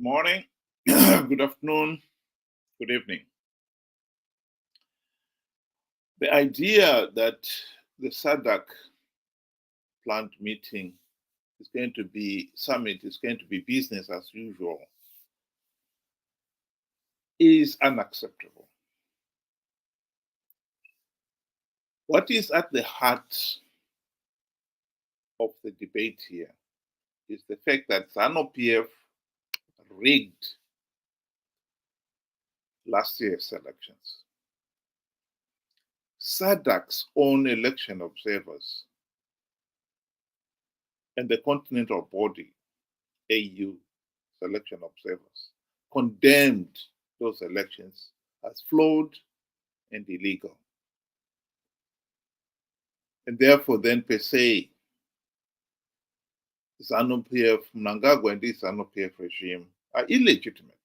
morning, good afternoon, good evening. The idea that the SADC plant meeting is going to be summit, is going to be business as usual, is unacceptable. What is at the heart of the debate here is the fact that Zanu PF rigged last year's elections. SADC's own election observers and the continental body, AU election observers, condemned those elections as flawed and illegal. And therefore, then per se, Zanu PF, Mnangagwa and this Zanu PF regime are illegitimate.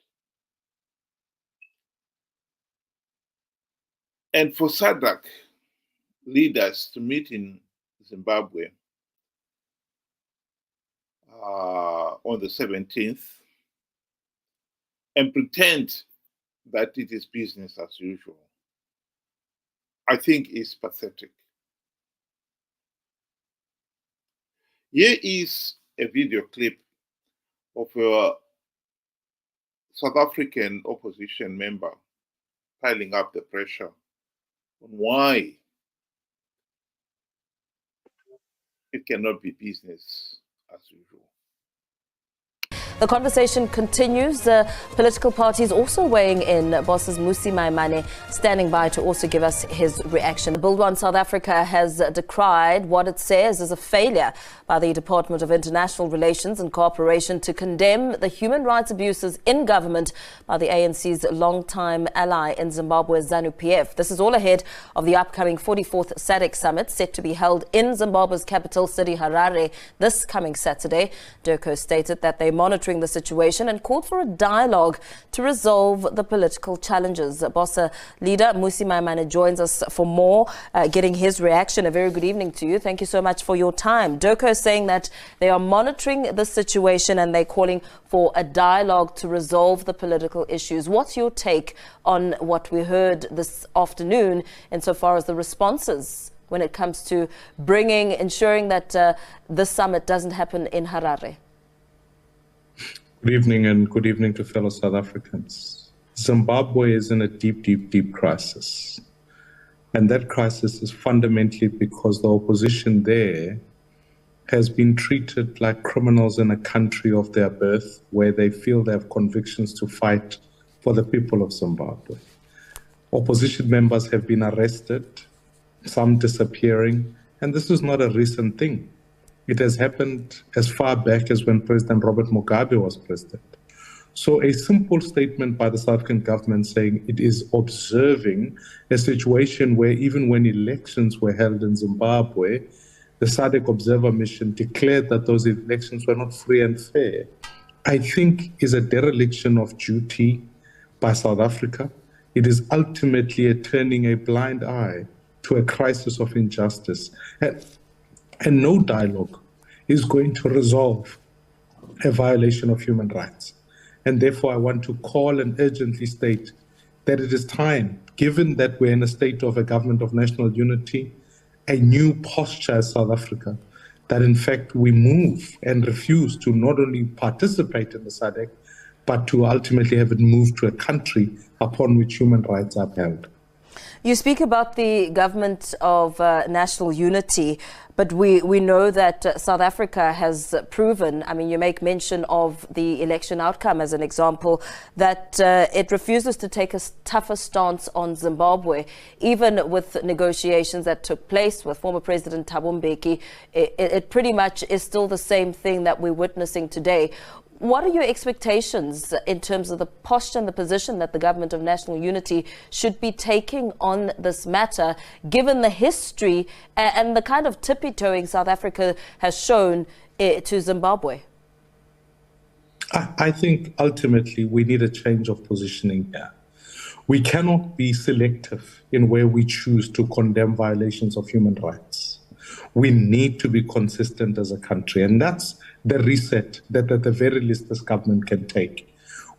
And for SADC leaders to meet in Zimbabwe on the 17th and pretend that it is business as usual, I think is pathetic. Here is a video clip of a South African opposition member piling up the pressure on why it cannot be business as usual. The conversation continues. Political parties also weighing in. Bosses Mmusi Maimane standing by to also give us his reaction. Build One South Africa has decried what it says is a failure by the Department of International Relations and Cooperation to condemn the human rights abuses in government by the ANC's longtime ally in Zimbabwe, Zanu PF. This is all ahead of the upcoming 44th SADC Summit set to be held in Zimbabwe's capital city, Harare, this coming Saturday. DIRCO stated that they're monitoring the situation and called for a dialogue to resolve the political challenges. Bossa leader Mmusi Maimane joins us for more, getting his reaction. A very good evening to you. Thank you so much for your time. DIRCO is saying that they are monitoring the situation and they're calling for a dialogue to resolve the political issues. What's your take on what we heard this afternoon insofar as the responses when it comes to ensuring that this summit doesn't happen in Harare? Good evening, and good evening to fellow South Africans. Zimbabwe is in a deep crisis. And that crisis is fundamentally because the opposition there has been treated like criminals in a country of their birth, where they feel they have convictions to fight for the people of Zimbabwe. Opposition members have been arrested, some disappearing, and this is not a recent thing. It has happened as far back as when President Robert Mugabe was president. So a simple statement by the South African government saying it is observing a situation where even when elections were held in Zimbabwe, the SADC Observer Mission declared that those elections were not free and fair, I think is a dereliction of duty by South Africa. It is ultimately turning a blind eye to a crisis of injustice. And no dialogue is going to resolve a violation of human rights. And therefore, I want to call and urgently state that it is time, given that we're in a state of a government of national unity, a new posture as South Africa, that in fact we move and refuse to not only participate in the SADC, but to ultimately have it move to a country upon which human rights are upheld. You speak about the government of national unity, but we know that South Africa has proven, I mean, you make mention of the election outcome as an example, that it refuses to take a tougher stance on Zimbabwe. Even with negotiations that took place with former President Thabo Mbeki, it pretty much is still the same thing that we're witnessing today. What are your expectations in terms of the posture and the position that the government of national unity should be taking on this matter, given the history and the kind of tippy-toeing South Africa has shown to Zimbabwe? I think ultimately we need a change of positioning here. We cannot be selective in where we choose to condemn violations of human rights. We need to be consistent as a country, and that's the reset that at the very least this government can take.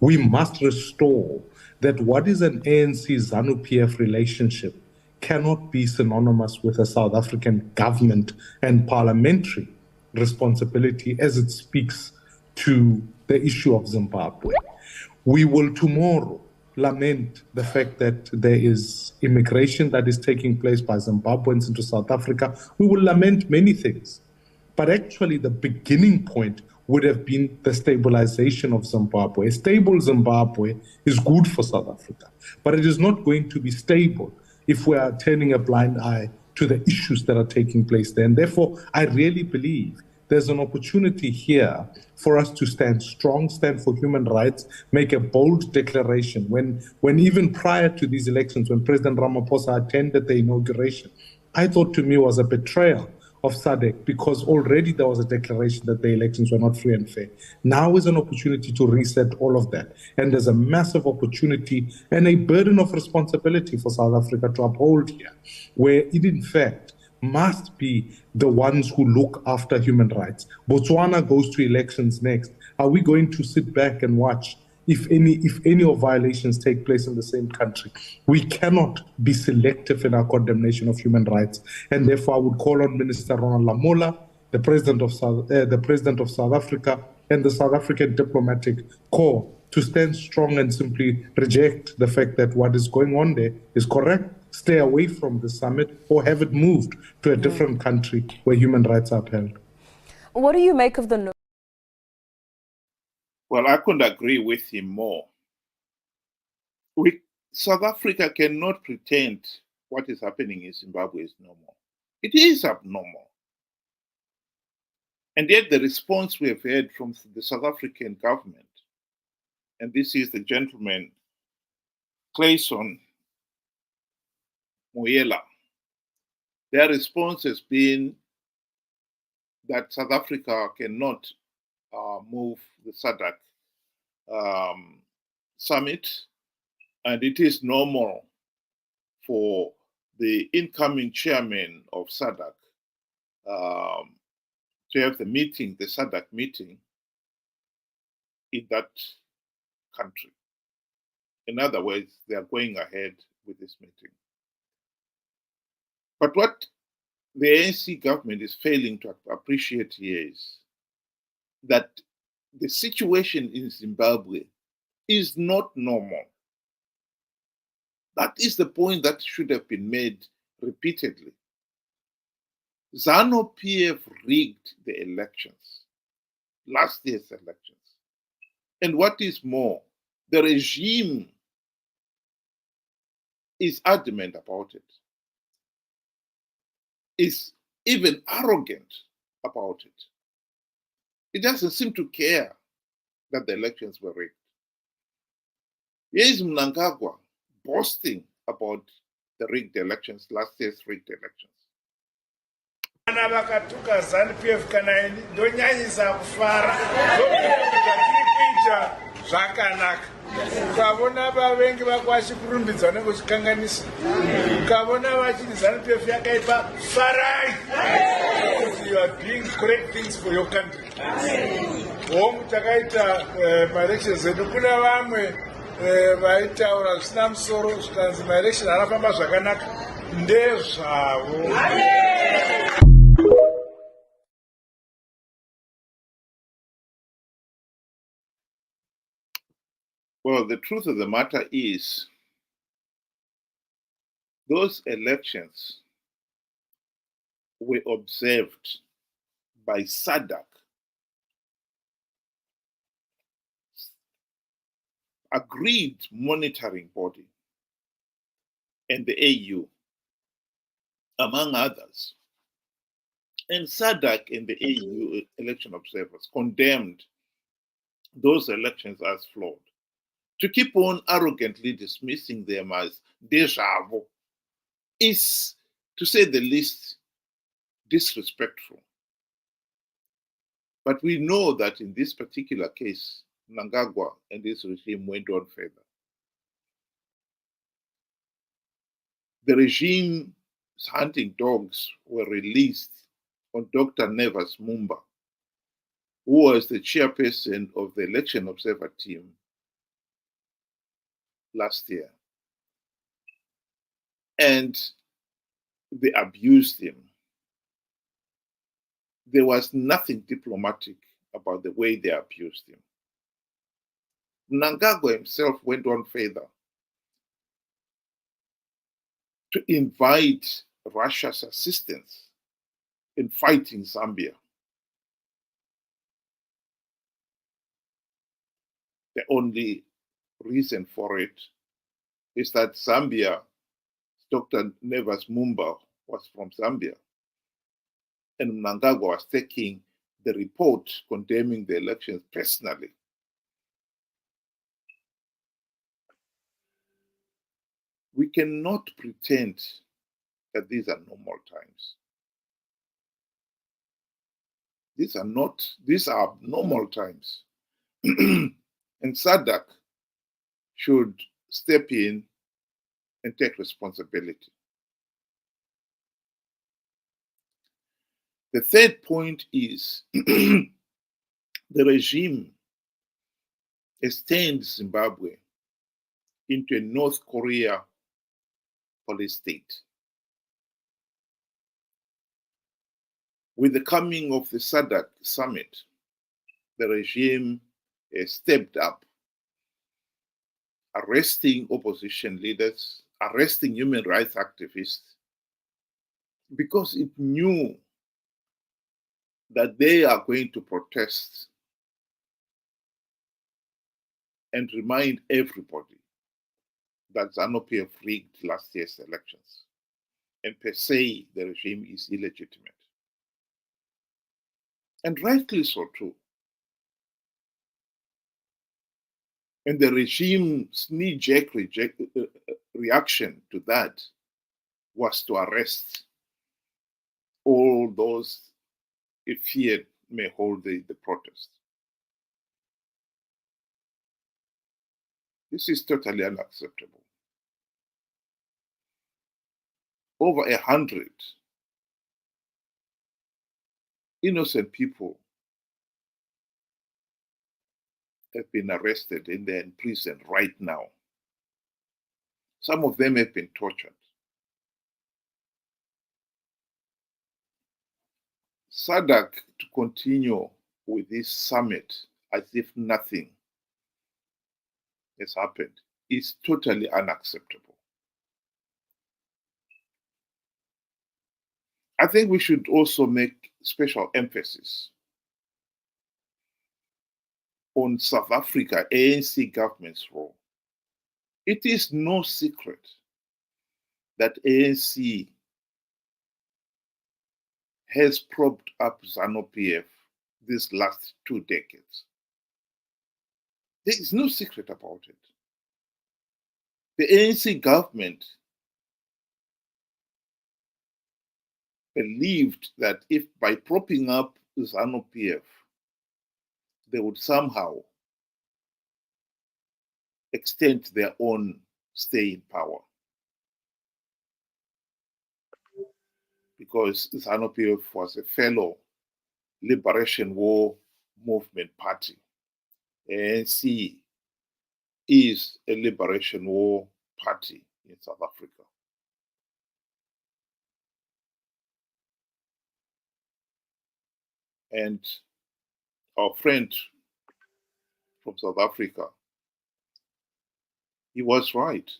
We must restore that what is an ANC Zanu PF relationship cannot be synonymous with a South African government and parliamentary responsibility as it speaks to the issue of Zimbabwe. We will tomorrow lament the fact that there is immigration that is taking place by Zimbabweans into South Africa. We will lament many things. But actually, the beginning point would have been the stabilization of Zimbabwe. A stable Zimbabwe is good for South Africa, but it is not going to be stable if we are turning a blind eye to the issues that are taking place there. And therefore, I really believe there's an opportunity here for us to stand strong, stand for human rights, make a bold declaration. When even prior to these elections, when President Ramaphosa attended the inauguration, I thought to me was a betrayal of SADC because already there was a declaration that the elections were not free and fair. Now is an opportunity to reset all of that. And there's a massive opportunity and a burden of responsibility for South Africa to uphold here, where it in fact must be the ones who look after human rights. Botswana goes to elections next. Are we going to sit back and watch if any of violations take place in the same country? We cannot be selective in our condemnation of human rights. And therefore, I would call on Minister Ronald Lamola, the President of South Africa, and the South African Diplomatic Corps to stand strong and simply reject the fact that what is going on there is correct, stay away from the summit, or have it moved to a different country where human rights are upheld. What do you make of the... Well, I couldn't agree with him more. South Africa cannot pretend what is happening in Zimbabwe is normal. It is abnormal. And yet the response we have heard from the South African government, and this is the gentleman, Clayson Monyela, their response has been that South Africa cannot move the SADC summit, and it is normal for the incoming chairman of SADC to have the meeting, the SADC meeting, in that country. In other words, they are going ahead with this meeting. But what the ANC government is failing to appreciate here is that the situation in Zimbabwe is not normal. That is the point that should have been made repeatedly. Zanu PF rigged the elections, last year's elections. And what is more, the regime is adamant about it, is even arrogant about it. It doesn't seem to care that the elections were rigged. Here is Mnangagwa boasting about the rigged elections, last year's rigged elections. Kana vakatuka Zanu PF kana ndonyanyisa kufara kuita zvakanaka ukavona vavengi vakwashi kurumbidzwa nekuchikanganisa ukavona vachiti Zanu PF yakaipa farai because you are doing correct things for your country. Hongu takaita maelections edu kuna vamwe vaitaura zvisina musoro zvikanzi maelection anafamba zvakanaka ndezvavo. Well, the truth of the matter is, those elections were observed by SADC, agreed monitoring body, and the AU, among others. And SADC and the AU election observers condemned those elections as flawed. To keep on arrogantly dismissing them as deja vu is, to say the least, disrespectful. But we know that in this particular case, Mnangagwa and his regime went on further. The regime's hunting dogs were released on Dr. Nevas Mumba, who was the chairperson of the election observer team, last year. And they abused him. There was nothing diplomatic about the way they abused him. Mnangagwa himself went on further to invite Russia's assistance in fighting Zambia. The only reason for it is that Zambia, Dr. Nevas Mumba was from Zambia, and Mnangagwa was taking the report condemning the elections personally. We cannot pretend that these are normal times. These are normal times. And SADC should step in and take responsibility. The third point is the regime has turned Zimbabwe into a North Korea police state. With the coming of the SADC Summit, the regime has stepped up, arresting opposition leaders, arresting human rights activists, because it knew that they are going to protest and remind everybody that Zanu PF rigged last year's elections. And per se, the regime is illegitimate. And rightly so too. And the regime's knee-jerk reaction to that was to arrest all those it feared may hold the protest. This is totally unacceptable. Over 100 innocent people have been arrested and they're in prison right now. Some of them have been tortured. SADC to continue with this summit as if nothing has happened is totally unacceptable. I think we should also make special emphasis on South Africa ANC government's role. It is no secret that ANC has propped up Zanu PF these last 2 decades. There is no secret about it. The ANC government believed that if by propping up Zanu PF, they would somehow extend their own stay in power. Because Zanu PF was a fellow Liberation War Movement party. ANC is a Liberation War party in South Africa. And our friend from South Africa, he was right.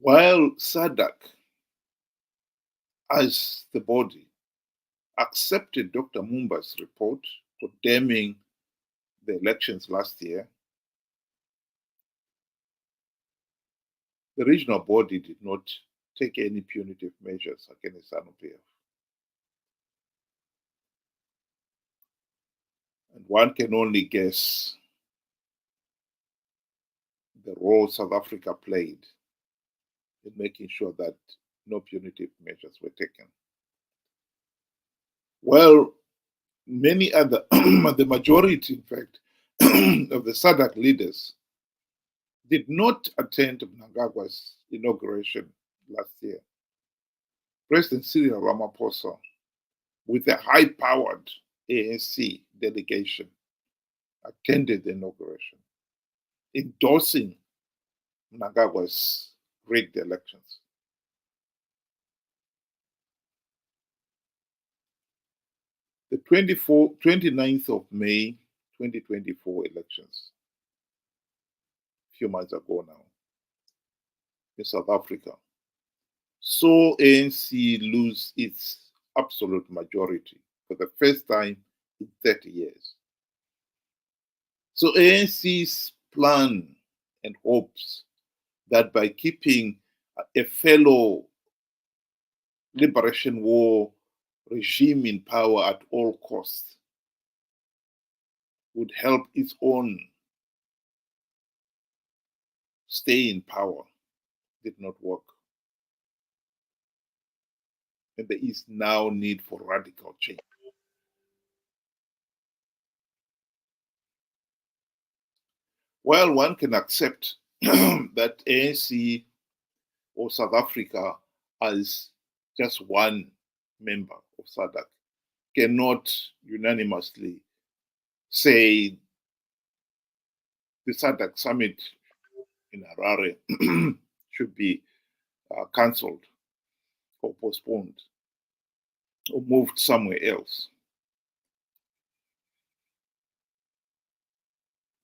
While SADC, as the body, accepted Dr. Mumba's report condemning the elections last year, the regional body did not take any punitive measures against Zanu PF. And one can only guess the role South Africa played in making sure that no punitive measures were taken. Well, many other, the majority, in fact, of the SADC leaders did not attend Mnangagwa's inauguration last year. President Cyril Ramaphosa, with a high-powered ANC delegation, attended the inauguration. endorsing Mnangagwa's rigged elections. The 29th of May 2024 elections, a few months ago now, in South Africa, saw ANC lose its absolute majority for the first time in 30 years. So ANC's plan and hopes that by keeping a fellow liberation war regime in power at all costs would help its own stay in power did not work. And there is now need for radical change. While one can accept that ANC or South Africa as just one member of SADC cannot unanimously say the SADC Summit in Harare should be cancelled or postponed or moved somewhere else,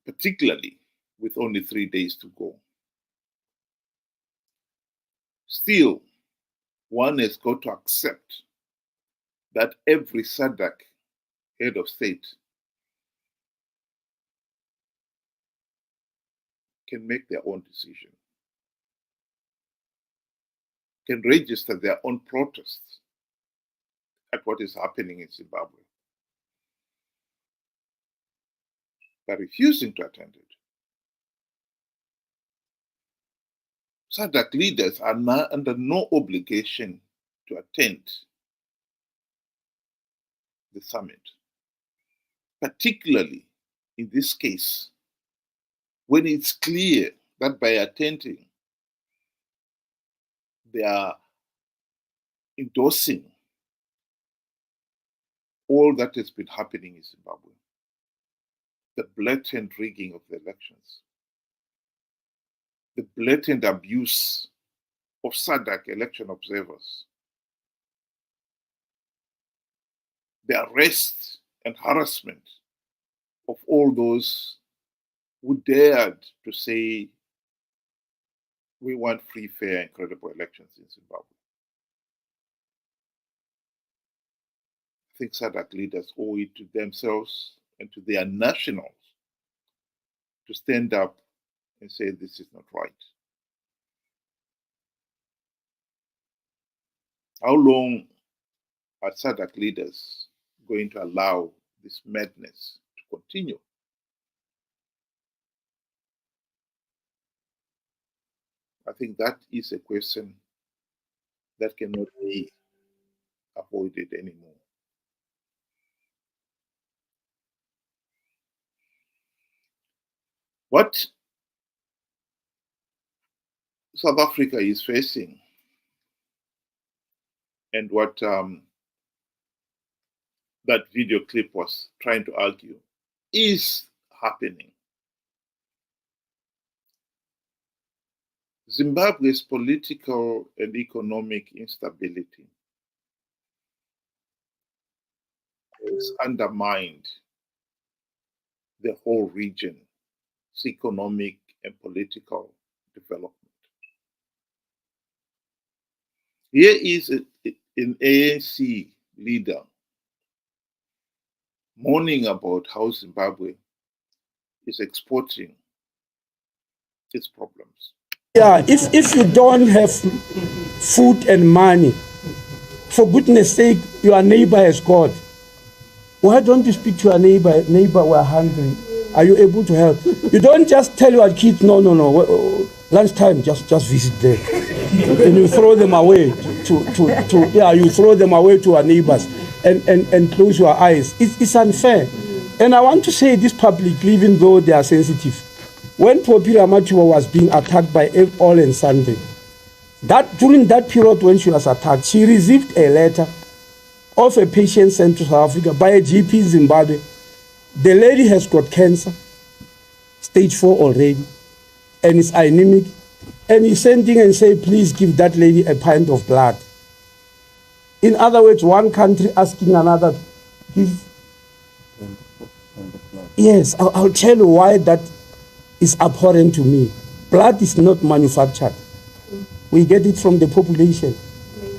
particularly with only 3 days to go. Still, one has got to accept that every SADC head of state can make their own decision, can register their own protests at what is happening in Zimbabwe by refusing to attend it. SADC leaders are now under no obligation to attend the summit, particularly in this case, when it's clear that by attending, they are endorsing all that has been happening in Zimbabwe, the blatant rigging of the elections, the blatant abuse of SADC election observers, the arrest and harassment of all those who dared to say, we want free, fair, and credible elections in Zimbabwe. I think SADC leaders owe it to themselves and to their nationals to stand up and say this is not right. How long are SADC leaders going to allow this madness to continue? I think that is a question that cannot be avoided anymore. What South Africa is facing and what that video clip was trying to argue is happening. Zimbabwe's political and economic instability has undermined the whole region's economic and political development. Here is an ANC leader mourning about how Zimbabwe is exporting its problems. Yeah, if you don't have food and money, for goodness sake, your neighbor has got. Why don't you speak to your neighbor? Neighbor, we're hungry. Are you able to help? You don't just tell your kids, no. Lunchtime, just visit them. And you throw them away you throw them away to our neighbors and close your eyes. It's unfair. And I want to say this publicly, even though they are sensitive. When Popira Matua was being attacked by all and Sunday, during that period when she was attacked, she received a letter of a patient sent to South Africa by a GP in Zimbabwe. The lady has got cancer, stage 4 already. and is anemic, and he's sending and say, please give that lady a pint of blood. In other words, one country asking another, give. Yes, I'll tell you why that is abhorrent to me. Blood is not manufactured. We get it from the population.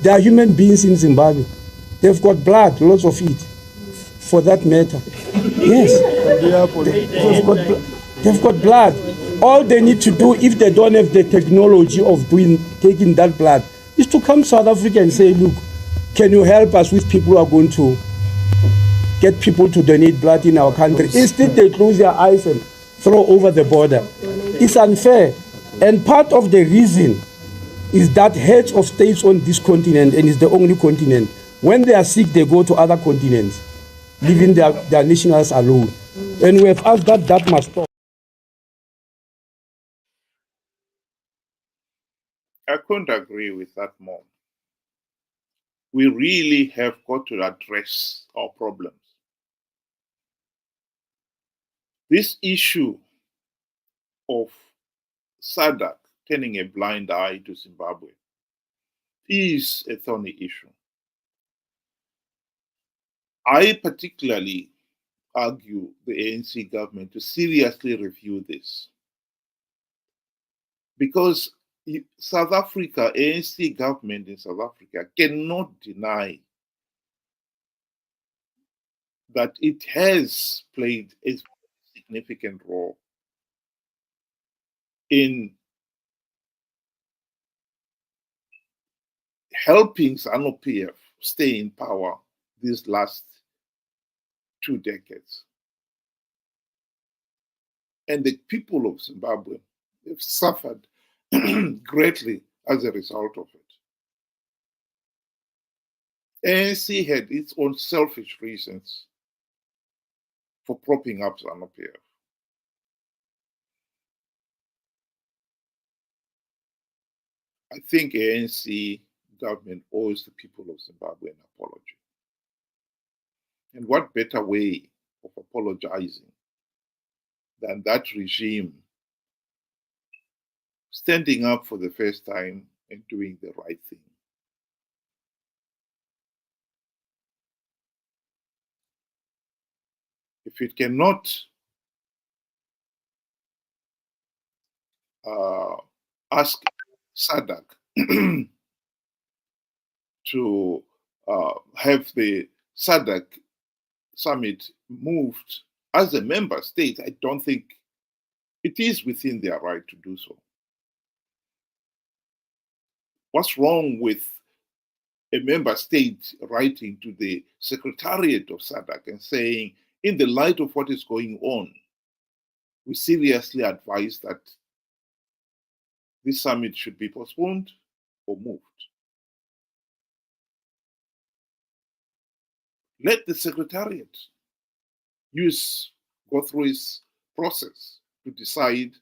There are human beings in Zimbabwe. They've got blood, lots of it, for that matter. Yes, they've got blood. All they need to do, if they don't have the technology of taking that blood, is to come to South Africa and say, look, can you help us with people who are going to get people to donate blood in our country? Instead, they close their eyes and throw over the border. It's unfair. And part of the reason is that heads of states on this continent, and it's the only continent, when they are sick, they go to other continents, leaving their nationals alone. And we have asked that must stop. I couldn't agree with that more. We really have got to address our problems. This issue of SADC turning a blind eye to Zimbabwe is a thorny issue. I particularly argue the ANC government to seriously review this, because South Africa, ANC government in South Africa cannot deny that it has played a significant role in helping Zanu PF stay in power these last 2 decades. And the people of Zimbabwe have suffered greatly as a result of it. ANC had its own selfish reasons for propping up Zanu PF. I think ANC government owes the people of Zimbabwe an apology. And what better way of apologizing than that regime standing up for the first time and doing the right thing? If it cannot ask SADC to have the SADC Summit moved as a member state, I don't think it is within their right to do so. What's wrong with a member state writing to the secretariat of SADC and saying, in the light of what is going on, we seriously advise that this summit should be postponed or moved? Let the secretariat go through its process to decide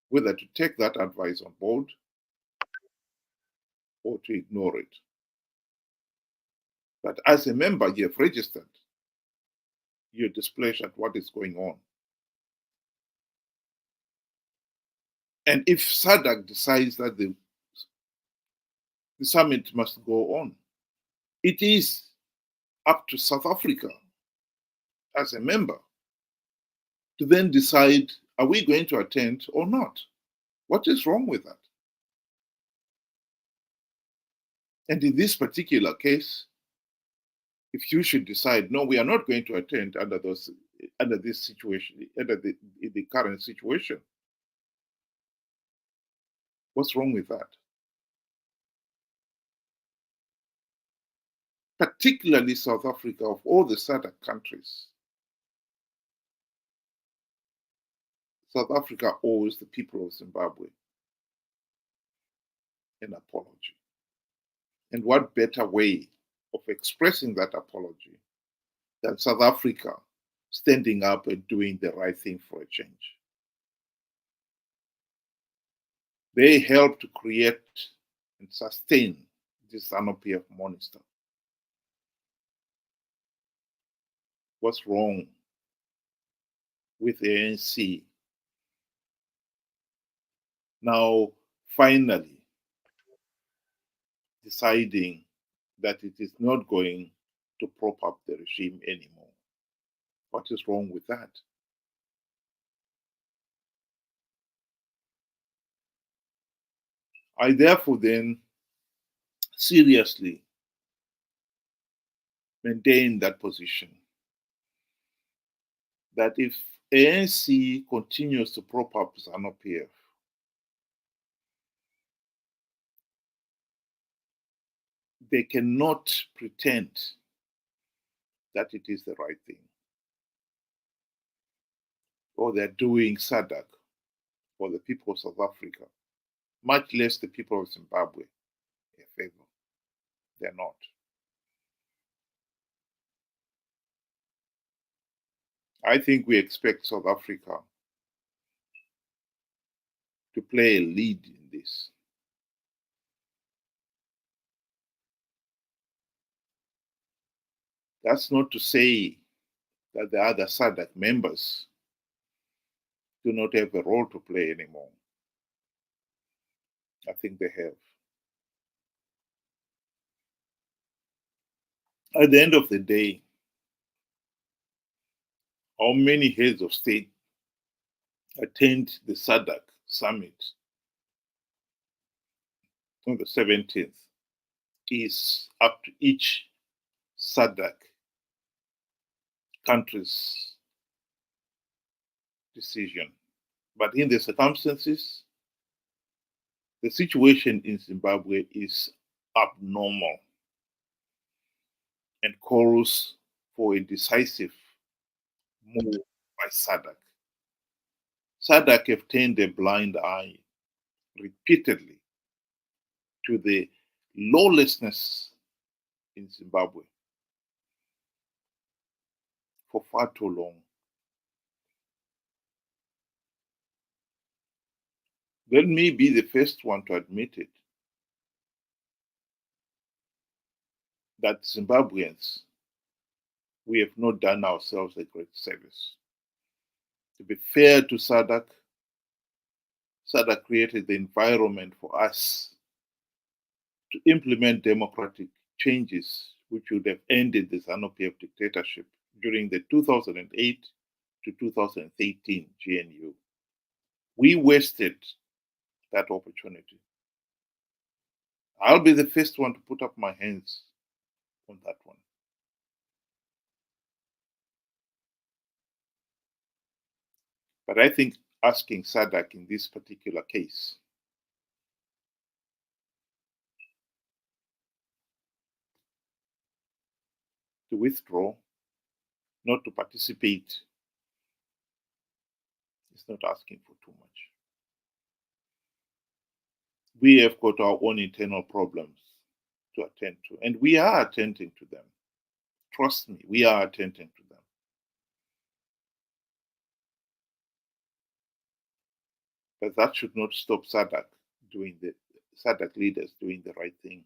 whether to take that advice on board or to ignore it. But as a member, you have registered your displeasure at what is going on. And if SADC decides that the summit must go on, it is up to South Africa as a member to then decide, are we going to attend or not? What is wrong with that? And in this particular case, if you should decide, no, we are not going to attend under this situation, under the current situation, what's wrong with that? Particularly South Africa, of all the SADC countries, South Africa owes the people of Zimbabwe an apology. And what better way of expressing that apology than South Africa standing up and doing the right thing for a change? They helped to create and sustain this Zanu PF monster. What's wrong with the ANC now finally deciding that it is not going to prop up the regime anymore. What is wrong with that? I therefore then seriously maintain that position, that if ANC continues to prop up Zanu PF, they cannot pretend that it is the right thing, or they're doing SADC for the people of South Africa, much less the people of Zimbabwe, a favor. They're not. I think we expect South Africa to play a lead in this. That's not to say that the other SADC members do not have a role to play anymore. I think they have. At the end of the day, how many heads of state attend the SADC Summit on the 17th is up to each SADC country's decision. But in the circumstances, the situation in Zimbabwe is abnormal and calls for a decisive move by SADC. SADC have turned a blind eye repeatedly to the lawlessness in Zimbabwe for far too long. Let me be the first one to admit it, that Zimbabweans, we have not done ourselves a great service. To be fair to SADC, SADC created the environment for us to implement democratic changes which would have ended the Zanu PF dictatorship during the 2008 to 2013 GNU. We wasted that opportunity. I'll be the first one to put up my hands on that one. But I think asking SADC in this particular case to withdraw, not to participate, is not asking for too much. We have got our own internal problems to attend to, and we are attending to them. Trust me, we are attending to them. But that should not stop SADC leaders doing the right thing.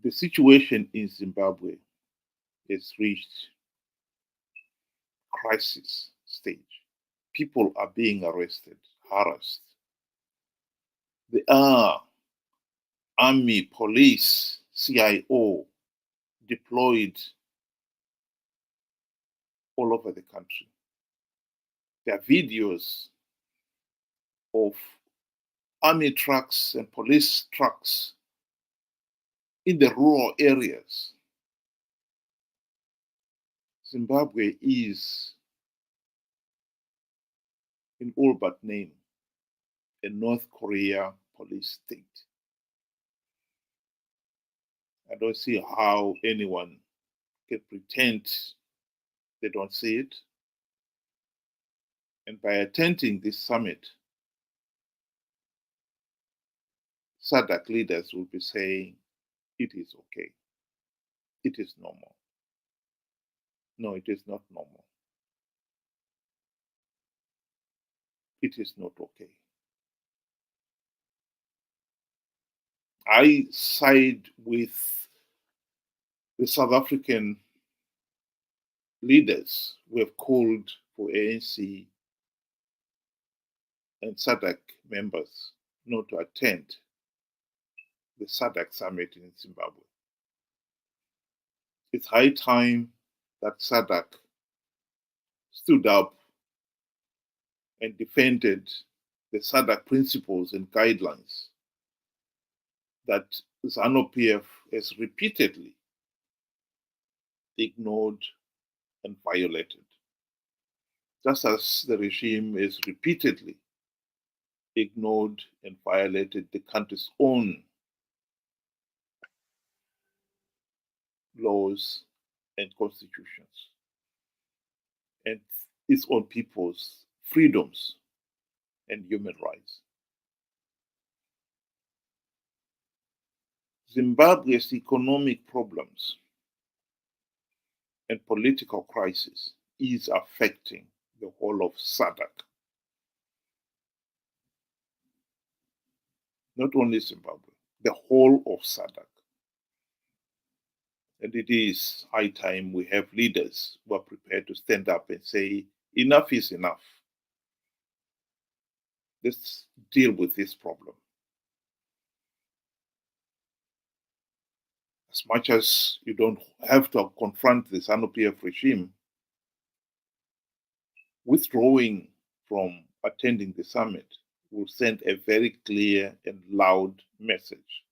The situation in Zimbabwe has reached crisis stage. People are being arrested, harassed. There are army, police, CIO deployed all over the country. There are videos of army trucks and police trucks in the rural areas. Zimbabwe is, in all but name, a North Korea police state. I don't see how anyone can pretend they don't see it. And by attending this summit, SADC leaders will be saying, it is okay. It is normal. No, it is not normal. It is not okay. I side with the South African leaders we have called for ANC and SADC members not to attend the SADC Summit in Zimbabwe. It's high time that SADC stood up and defended the SADC principles and guidelines that Zanu PF has repeatedly ignored and violated, just as the regime has repeatedly ignored and violated the country's own laws and constitutions and its own people's freedoms and human rights. Zimbabwe's economic problems and political crisis is affecting the whole of SADC. Not only Zimbabwe, the whole of SADC. And it is high time we have leaders who are prepared to stand up and say, enough is enough. Let's deal with this problem. As much as you don't have to confront the Zanu PF regime, withdrawing from attending the summit will send a very clear and loud message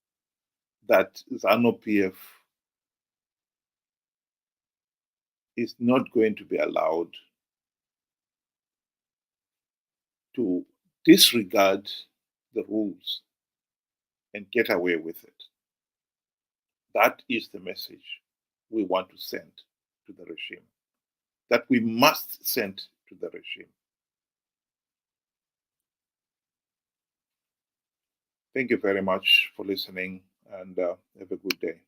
that Zanu PF is not going to be allowed to disregard the rules and get away with it. That is the message we want to send to the regime, that we must send to the regime. Thank you very much for listening, and have a good day.